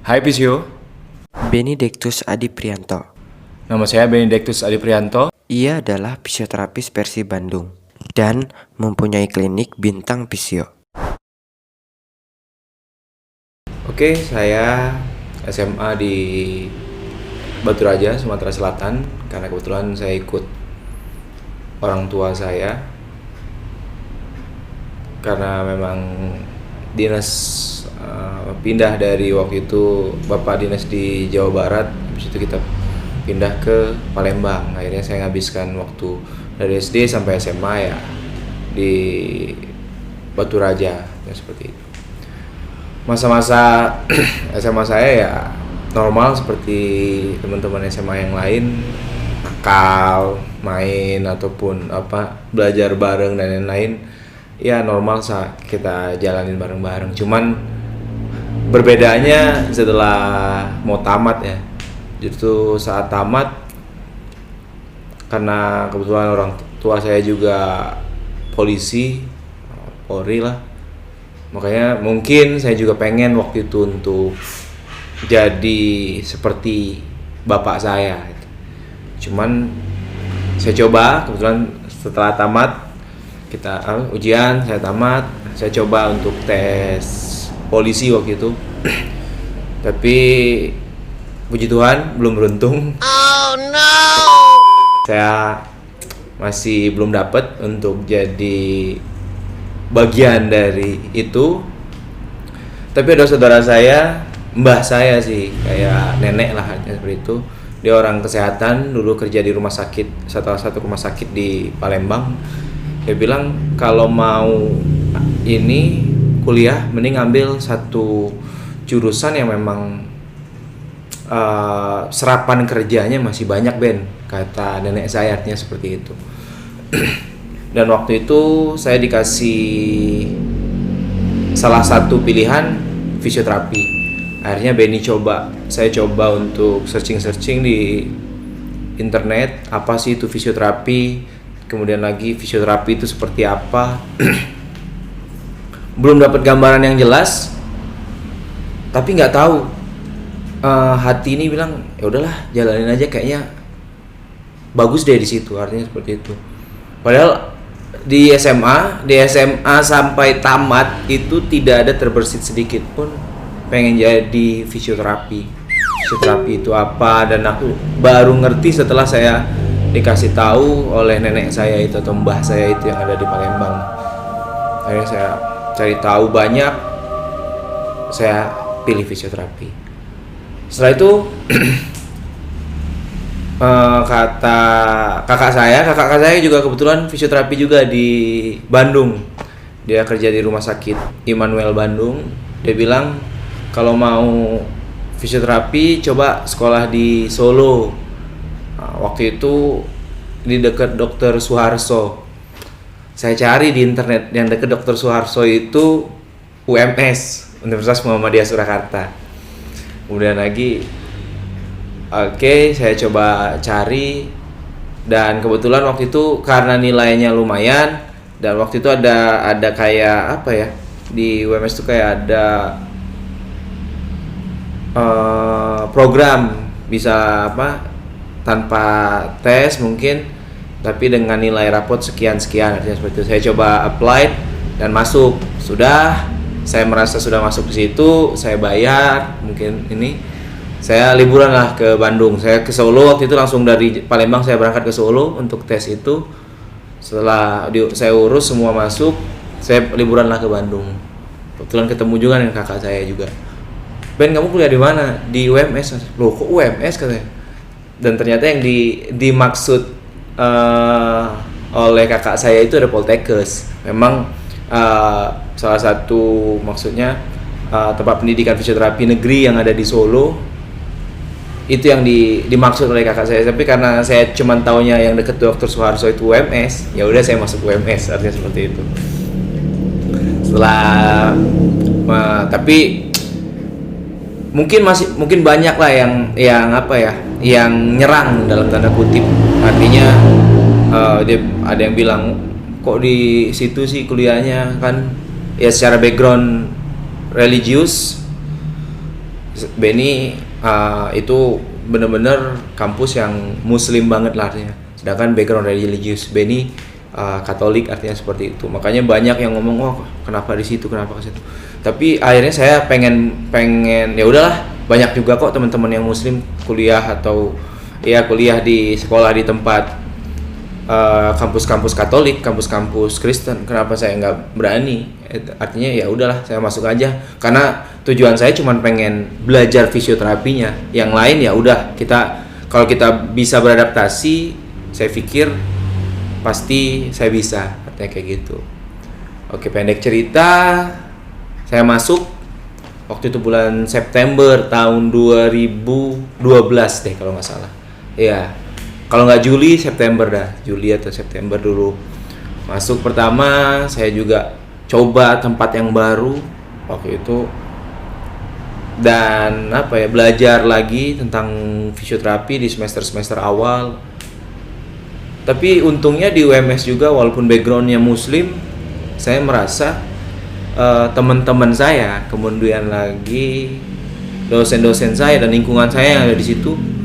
Hai Pisio, Benedictus Adi Prianto. nama saya Benedictus Adi Prianto. Ia adalah fisioterapis versi Bandung dan mempunyai klinik Bintang Fisio. Oke, saya SMA di Batu Raja, Sumatera Selatan. Karena kebetulan saya ikut orang tua saya. Karena memang dinas pindah dari waktu itu Bapak dinas di Jawa Barat. Habis itu kita pindah ke Palembang. Akhirnya saya menghabiskan waktu dari SD sampai SMA ya di Batu Raja, ya seperti itu. Masa-masa SMA saya ya normal seperti teman-teman SMA yang lain, nakal, main ataupun belajar bareng dan lain-lain. Ya normal kita jalanin bareng-bareng. Cuman berbedanya setelah mau tamat ya. Justru saat tamat, karena kebetulan orang tua saya juga polisi, Polri lah. Makanya mungkin saya juga pengen waktu itu untuk jadi seperti bapak saya. Cuman saya coba, kebetulan setelah tamat kita ujian, saya tamat, saya coba untuk tes polisi waktu itu. Tapi puji Tuhan belum beruntung. Oh no. Saya masih belum dapat untuk jadi bagian dari itu. Tapi ada saudara saya, mbah saya sih, kayak nenek lah seperti itu. Dia orang kesehatan, dulu kerja di rumah sakit, salah satu rumah sakit di Palembang. Dia bilang kalau mau ini kuliah mending ambil satu jurusan yang memang serapan kerjanya masih banyak, Ben, kata nenek saya, artinya seperti itu. Dan waktu itu saya dikasih salah satu pilihan fisioterapi. Akhirnya saya coba untuk searching di internet apa sih itu fisioterapi, kemudian lagi fisioterapi itu seperti apa. Belum dapat gambaran yang jelas, tapi nggak tahu, hati ini bilang ya udahlah jalanin aja, kayaknya bagus deh di situ, artinya seperti itu. Padahal di SMA sampai tamat itu tidak ada terbersit sedikit pun pengen jadi fisioterapi itu apa, dan aku baru ngerti setelah saya dikasih tahu oleh nenek saya itu atau mbah saya itu yang ada di Palembang. Akhirnya saya cari tahu banyak, saya pilih fisioterapi. Setelah itu kata kakak saya juga kebetulan fisioterapi juga di Bandung. Dia kerja di rumah sakit Immanuel Bandung. Dia bilang kalau mau fisioterapi coba sekolah di Solo. Waktu itu di dekat Dr. Suharso. Saya cari di internet, yang dekat Dr. Suharso itu UMS, Universitas Muhammadiyah Surakarta. Kemudian lagi saya coba cari, dan kebetulan waktu itu karena nilainya lumayan, dan waktu itu ada kayak di UMS itu kayak ada program bisa tanpa tes mungkin, tapi dengan nilai rapot sekian artinya seperti itu. Saya coba apply dan masuk. Saya merasa sudah masuk ke situ, saya bayar, mungkin ini saya liburan lah ke Bandung. Saya ke Solo waktu itu, langsung dari Palembang saya berangkat ke Solo untuk tes itu. Setelah saya urus semua masuk, saya liburan lah ke Bandung. Kebetulan ketemu juga dengan kakak saya juga. Ben, kamu kuliah di mana? Di UMS. Loh, kok UMS katanya? Dan ternyata yang dimaksud oleh kakak saya itu ada Poltekkes. Memang salah satu maksudnya tempat pendidikan fisioterapi negeri yang ada di Solo. Itu yang dimaksud oleh kakak saya. Tapi karena saya cuma taunya yang deket Dr. Suharso itu UMS, ya udah saya masuk UMS, artinya seperti itu. Setelah tapi mungkin banyak lah yang nyerang dalam tanda kutip. Artinya dia ada yang bilang kok di situ sih kuliahnya kan ya secara background religius BNI itu bener-bener kampus yang muslim banget lah artinya, sedangkan background religius BNI Katolik, artinya seperti itu. Makanya banyak yang ngomong, oh kenapa di situ, kenapa ke situ. Tapi akhirnya saya pengen ya udahlah, banyak juga kok teman-teman yang muslim kuliah atau ya kuliah di sekolah di tempat kampus-kampus Katolik, kampus-kampus Kristen. Kenapa saya nggak berani? Artinya ya udahlah, saya masuk aja. Karena tujuan saya cuma pengen belajar fisioterapinya. Yang lain ya udah, kalau kita bisa beradaptasi, saya pikir pasti saya bisa. Artinya kayak gitu. Oke, pendek cerita, saya masuk waktu itu bulan September tahun 2012 deh kalau nggak salah. Iya. Kalau nggak Juli, September dah. Juli atau September dulu. Masuk pertama, saya juga coba tempat yang baru waktu itu. Dan belajar lagi tentang fisioterapi di semester-semester awal. Tapi untungnya di UMS juga, walaupun backgroundnya muslim, saya merasa teman-teman saya, kemudian lagi dosen-dosen saya dan lingkungan saya yang ada di situ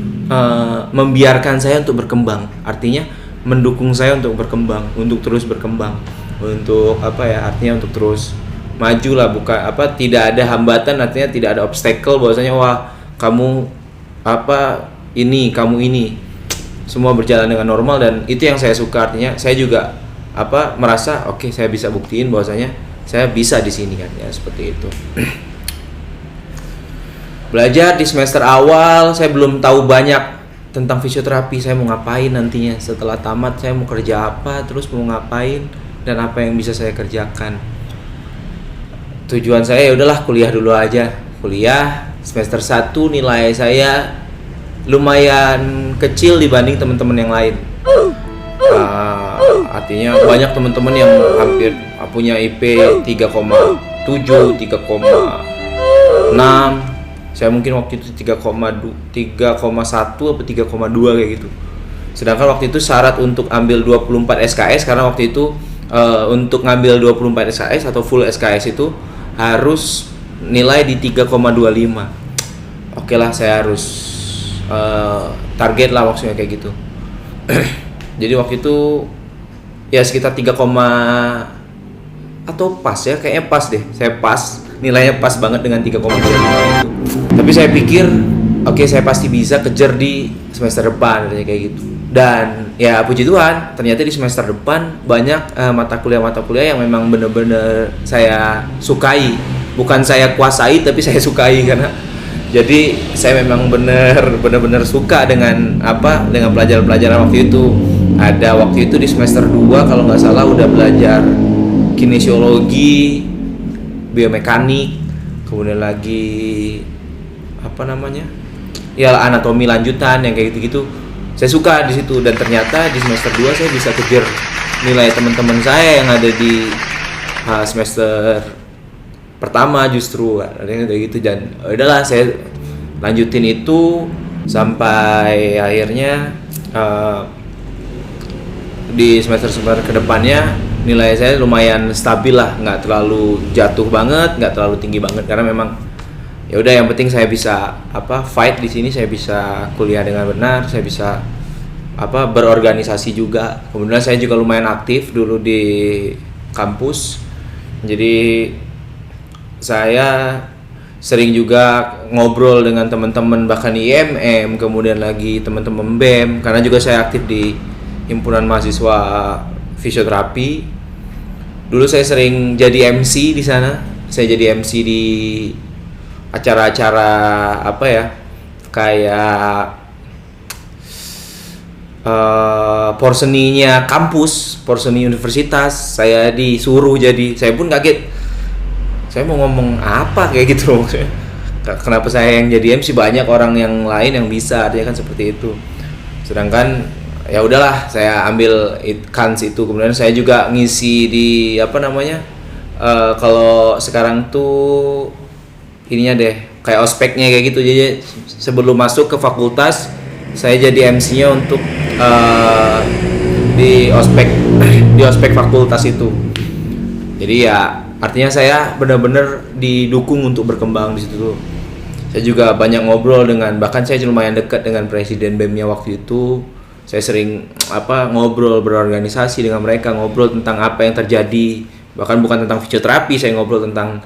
membiarkan saya untuk berkembang, artinya mendukung saya untuk berkembang, untuk terus berkembang, untuk artinya untuk terus maju lah, tidak ada hambatan, artinya tidak ada obstacle bahwasanya wah kamu kamu ini, semua berjalan dengan normal. Dan itu yang saya suka, artinya saya juga merasa oke, saya bisa buktiin bahwasanya saya bisa di sini kan, ya seperti itu. Belajar di semester awal, saya belum tahu banyak tentang fisioterapi, saya mau ngapain nantinya setelah tamat, saya mau kerja apa, terus mau ngapain, dan apa yang bisa saya kerjakan. Tujuan saya ya udahlah kuliah dulu aja. Kuliah semester 1 nilai saya lumayan kecil dibanding teman-teman yang lain. Artinya banyak teman-teman yang hampir punya IP 3,7, 3,6. Saya mungkin waktu itu 3,1 atau 3,2 kayak gitu. Sedangkan waktu itu syarat untuk ambil 24 SKS, karena waktu itu untuk ngambil 24 SKS atau full SKS itu harus nilai di 3,25. Oke lah, saya harus target lah maksudnya kayak gitu. Jadi waktu itu ya sekitar 3, atau pas ya, kayaknya pas deh. Saya pas, nilainya pas banget dengan 3,25 itu. Tapi saya pikir oke, saya pasti bisa kejar di semester depan kayak gitu. Dan ya puji Tuhan, ternyata di semester depan banyak mata kuliah yang memang benar-benar saya sukai. Bukan saya kuasai, tapi saya sukai. Karena jadi saya memang benar-benar suka dengan dengan pelajaran-pelajaran waktu itu. Ada waktu itu di semester 2 kalau nggak salah udah belajar kinesiologi, biomekanik, kemudian lagi ya anatomi lanjutan yang kayak gitu-gitu. Saya suka di situ, dan ternyata di semester 2 saya bisa kejar nilai teman-teman saya yang ada di semester pertama justru kayak gitu. Dan udahlah, saya lanjutin itu sampai akhirnya di semester kedepannya nilai saya lumayan stabil lah, nggak terlalu jatuh banget, nggak terlalu tinggi banget, karena memang ya udah, yang penting saya bisa fight di sini, saya bisa kuliah dengan benar, saya bisa berorganisasi juga. Kemudian saya juga lumayan aktif dulu di kampus, jadi saya sering juga ngobrol dengan teman-teman bahkan IMM, kemudian lagi teman-teman BEM, karena juga saya aktif di himpunan mahasiswa fisioterapi. Dulu saya sering jadi MC di sana. Saya jadi MC di acara-acara kayak porseninya kampus, porseni universitas. Saya disuruh jadi, saya pun kaget. Saya mau ngomong apa kayak gitu loh. Kenapa saya yang jadi MC, banyak orang yang lain yang bisa, artinya kan seperti itu. Sedangkan ya udahlah, saya ambil kans itu. Kemudian saya juga ngisi di kalau sekarang tuh ininya deh, kayak ospeknya kayak gitu. Jadi sebelum masuk ke fakultas, saya jadi MC-nya untuk di ospek fakultas itu. Jadi ya artinya saya benar-benar didukung untuk berkembang di situ tuh. Saya juga banyak ngobrol bahkan saya lumayan dekat dengan presiden BEM-nya waktu itu. Saya sering ngobrol, berorganisasi dengan mereka, ngobrol tentang apa yang terjadi, bahkan bukan tentang fisioterapi, saya ngobrol tentang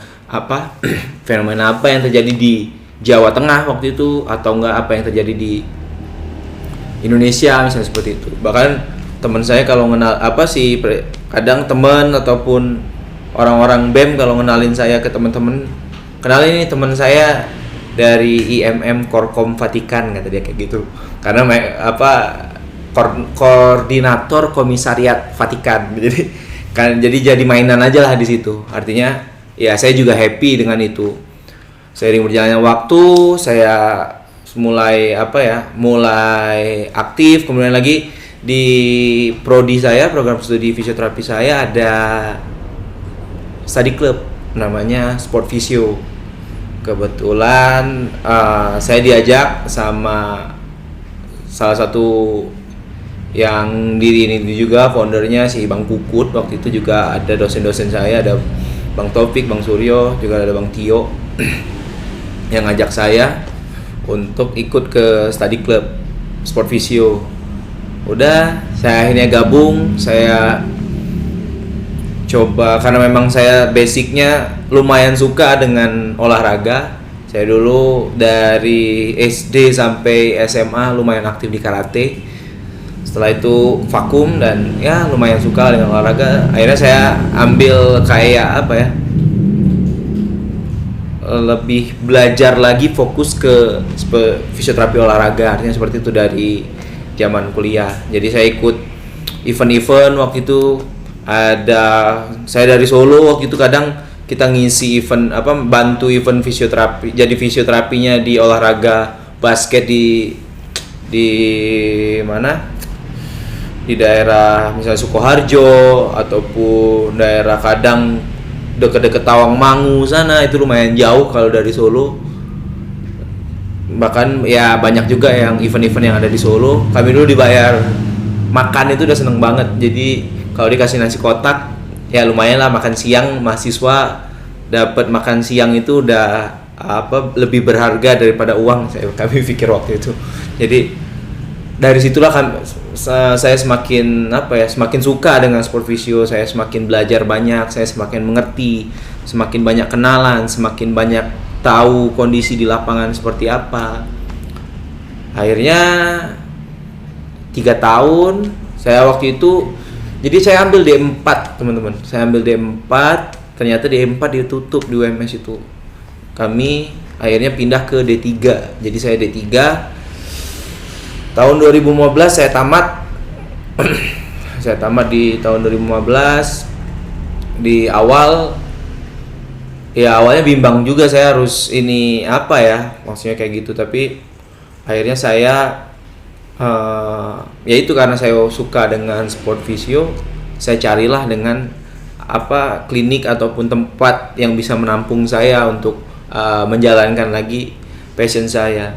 fenomena apa yang terjadi di Jawa Tengah waktu itu, atau enggak apa yang terjadi di Indonesia misalnya, seperti itu. Bahkan teman saya kalau kadang teman ataupun orang-orang BEM kalau ngenalin saya ke teman-teman, kenalin ini teman saya dari IMM Korkom Vatikan, kata dia kayak gitu. Karena koordinator komisariat Vatikan. Jadi mainan aja lah di situ. Artinya ya saya juga happy dengan itu. Seiring berjalannya waktu, saya mulai aktif. Kemudian lagi di prodi saya, program studi fisioterapi saya, ada study club namanya Sport Physio. Kebetulan saya diajak sama salah satu yang diri ini juga, foundernya si Bang Kukut. Waktu itu juga ada dosen-dosen saya, ada Bang Taufik, Bang Suryo, juga ada Bang Tio yang ngajak saya untuk ikut ke study club Sport Physio. Udah, saya akhirnya gabung. Saya coba, karena memang saya basicnya lumayan suka dengan olahraga. Saya dulu dari SD sampai SMA lumayan aktif di karate. Setelah itu vakum dan ya lumayan suka dengan olahraga. Akhirnya saya ambil lebih belajar lagi, fokus ke fisioterapi olahraga. Artinya seperti itu dari zaman kuliah. Jadi saya ikut event-event waktu itu. Saya dari Solo waktu itu, kadang kita ngisi event bantu event fisioterapi, jadi fisioterapinya di olahraga basket di mana, di daerah misalnya Sukoharjo ataupun daerah kadang deket-deket Tawangmangu sana. Itu lumayan jauh kalau dari Solo. Bahkan ya banyak juga yang event-event yang ada di Solo. Kami dulu dibayar makan, itu udah seneng banget. Jadi kalau dikasih nasi kotak ya lumayan lah, makan siang mahasiswa dapat makan siang itu udah lebih berharga daripada uang, kami pikir waktu itu. Jadi dari situlah saya semakin suka dengan sport physio. Saya semakin belajar banyak, saya semakin mengerti, semakin banyak kenalan, semakin banyak tahu kondisi di lapangan seperti apa. Akhirnya 3 tahun saya waktu itu, jadi saya ambil D4 teman-teman. Saya ambil D4, ternyata D4 ditutup di UMS itu. Kami akhirnya pindah ke D3. Jadi saya D3. Tahun 2015 saya tamat. Saya tamat di tahun 2015. Di awalnya bimbang juga, saya harus maksudnya kayak gitu. Tapi akhirnya saya itu karena saya suka dengan sport physio, saya carilah dengan klinik ataupun tempat yang bisa menampung saya untuk menjalankan lagi passion saya.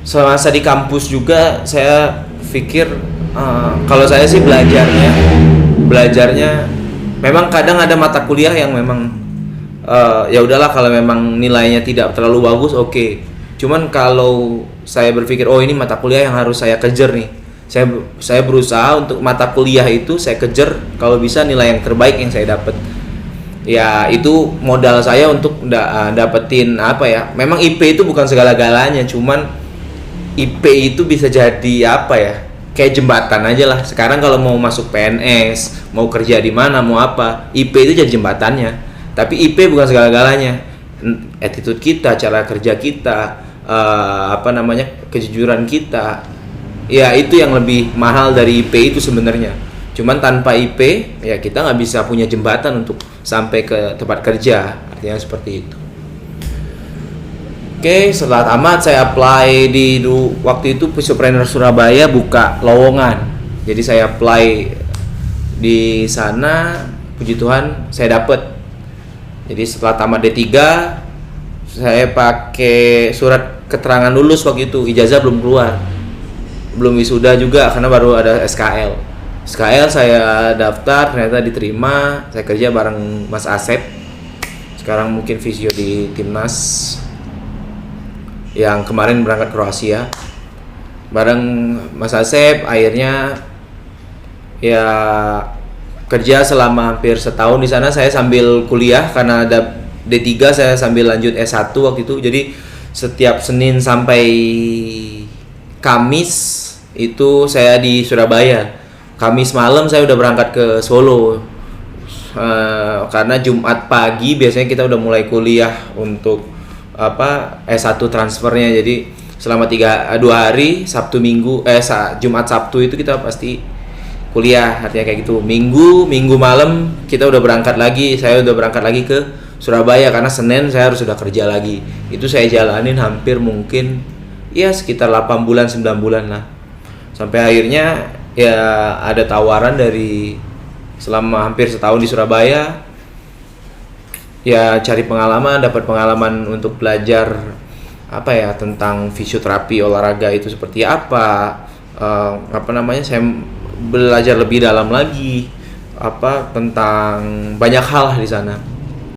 Semasa di kampus juga saya pikir kalau saya sih belajarnya memang kadang ada mata kuliah yang memang ya udahlah, kalau memang nilainya tidak terlalu bagus, oke. Cuman kalau saya berpikir ini mata kuliah yang harus saya kejar nih, saya berusaha untuk mata kuliah itu saya kejar kalau bisa nilai yang terbaik yang saya dapat. Ya itu modal saya untuk dapetin memang IP itu bukan segala-galanya, cuman IP itu bisa jadi kayak jembatan aja lah. Sekarang kalau mau masuk PNS, mau kerja di mana, mau IP itu jadi jembatannya. Tapi IP bukan segala-galanya. Attitude kita, cara kerja kita, kejujuran kita, ya itu yang lebih mahal dari IP itu sebenarnya. Cuman tanpa IP ya kita nggak bisa punya jembatan untuk sampai ke tempat kerja. Artinya seperti itu. Oke, setelah tamat saya apply waktu itu Physiopreneur Surabaya buka lowongan. Jadi saya apply di sana, puji Tuhan saya dapet. Jadi setelah tamat D3 saya pakai surat keterangan lulus waktu itu, ijazah belum keluar. Belum wisuda juga karena baru ada SKL. SKL saya daftar, ternyata diterima. Saya kerja bareng Mas Asep. Sekarang mungkin visio di Timnas. yang kemarin berangkat Kroasia bareng Mas Asep. Akhirnya ya kerja selama hampir setahun di sana. Saya sambil kuliah karena ada D3, saya sambil lanjut S1 waktu itu. Jadi setiap Senin sampai Kamis itu saya di Surabaya. Kamis malam saya udah berangkat ke Solo. Karena Jumat pagi biasanya kita udah mulai kuliah untuk S1 transfernya. Jadi selama 2 hari, Sabtu Minggu Jumat Sabtu itu kita pasti kuliah, artinya kayak gitu. Minggu malam kita udah berangkat lagi. Saya udah berangkat lagi ke Surabaya karena Senin saya harus sudah kerja lagi. Itu saya jalanin hampir mungkin ya sekitar 8 bulan 9 bulan lah. Sampai akhirnya ya ada tawaran dari selama hampir setahun di Surabaya. Ya cari pengalaman, dapat pengalaman untuk belajar tentang fisioterapi olahraga itu seperti apa. Saya belajar lebih dalam lagi tentang banyak hal di sana.